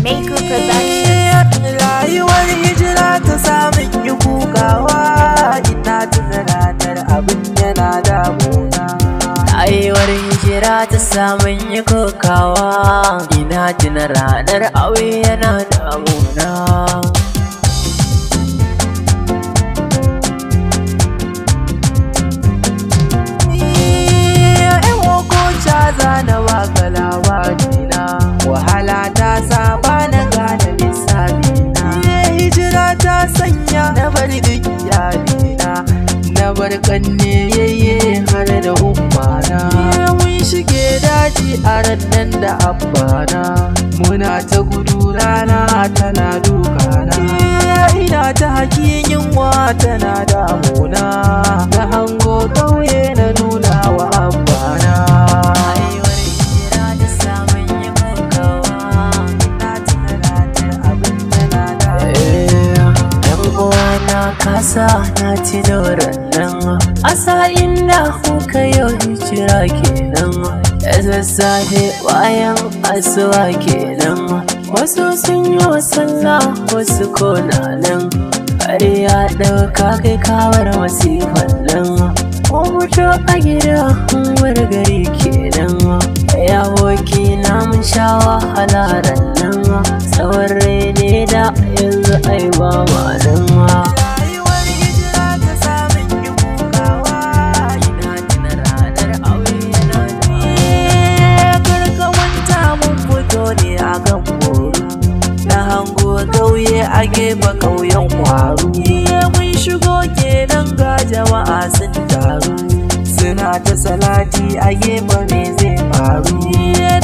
Maker Production. Rayuwar hijira ta samun yi kukawa, ina tuna ranar abin yana damuna. Rayuwar hijira ta samun yi kokawa, ina tuna ranar aure yana damuna. Na baka labarina, wahala ta saba na gane lissafina. Hijira ta sanya na bar duk iyalina, na bar kanne yayye har da ummana. Mun shige daji a rannan da abbana, muna ta gudu rana tana dukana. Ina ta hakin yunwa tana damuna, na hango ƙauye na nuna wa abbana. Kasa na tino rannan asa inda kuka yau hijira kenan, da sassafe bayan asuwa kenan. Wasu sun yi wa sallah wasu kona nan, har ya ɗauka kai kawar masifan nan. Mun fito a gida mun gari kenan, yawoki na mun sha wahala rannan. Tsawon rai ne da yanzu ai ba ma nan. A gefe ƙauyen Kwaru, mun shigo kenan ga jama'a sun taru, suna ta salati a gefe me zai faru.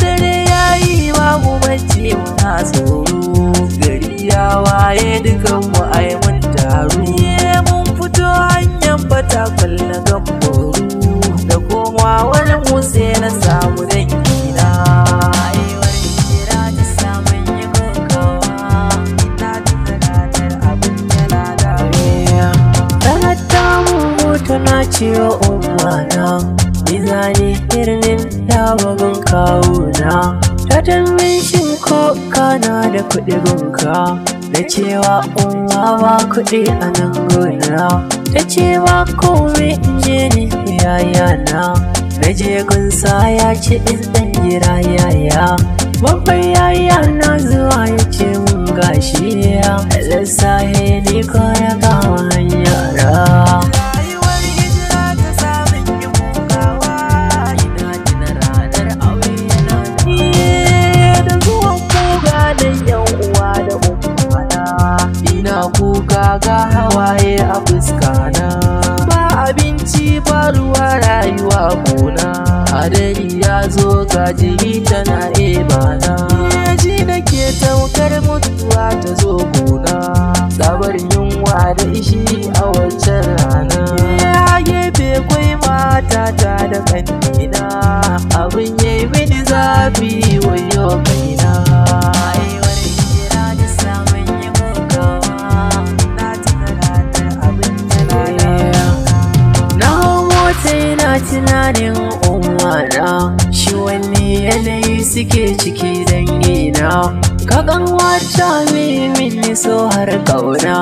Dare yayi babu bacci muna tsoro, gari ya waye dukanmu ai mun taru. Mun fito hanyar Fatakwal na Gamboru, da komawar mu sai na samu dangina. Na ciwo ummana, izani birnin dawagun kawuna. Ta tambin shin ko kana da kuɗi gunka, na cewa umma ba kuɗi a nan gona. Ta cewa kome je ni yayana, na je gunsa ya ce in ɗan jira yaya. Babban yaya na zuwa ya ce mun gashi ya, lissahe ni ko ya kama hanyara. Kuka ga hawaye a fuskana, ba abinci ba ruwa rayuwa gona. Hadari ya zo ga jiri tana ebana, ji nake taukar mutuwa ta zo gona. Tsabar yunwa da ishi a wancan rana, a gefe kwai matata da kanina, abin yayi mini zafi wayo kaina. Tunanin ummana, shi wani yanayi suke ciki dangina. Kakan wata mini so har kauna,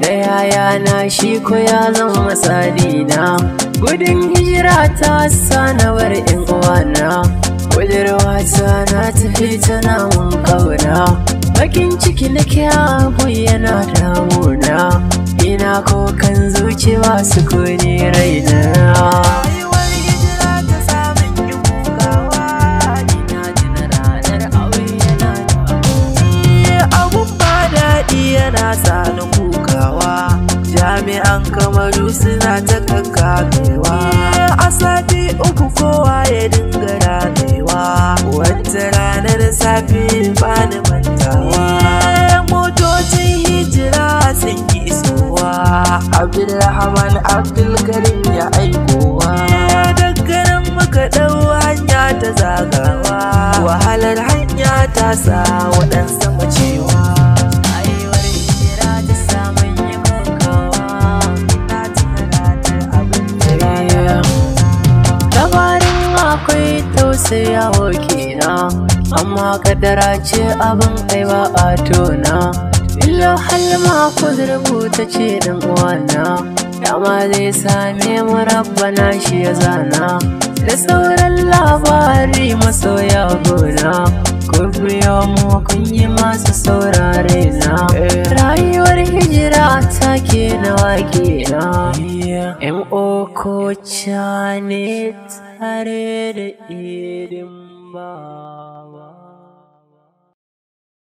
da yayana shi ko ya zama tsadina. Gudun hijira ta sa na bar yan uwana, budurwata na tafi tana mun kauna. Bakin ciki na kyabu yana damuna, ina kokan zuciya su kone raina. Yana sani kukawa, jami'an Kamaru suna ta kakkamewa. A sati uku kowa ya dinga ramewa, wata ranar safe bani mantawa. Motocin hijira sun ki isowa, Abdulrahman Abdulkarim ya aikowa. Daga nan muka ɗau hanya ta zagawa, wahalar hanya ta sa waɗansu macewa. amma kaddara ce abin ai ba a tona. Illa halma ku rubuta ce dan uwana, dama zai same mu rabbana shi ya zana. Da sauran labari masoya gona, ku biyo mu kun yi masu saurare na. Rayuwar hijira ta ke na wake na, M.O. Kocha ne tare da idin ba.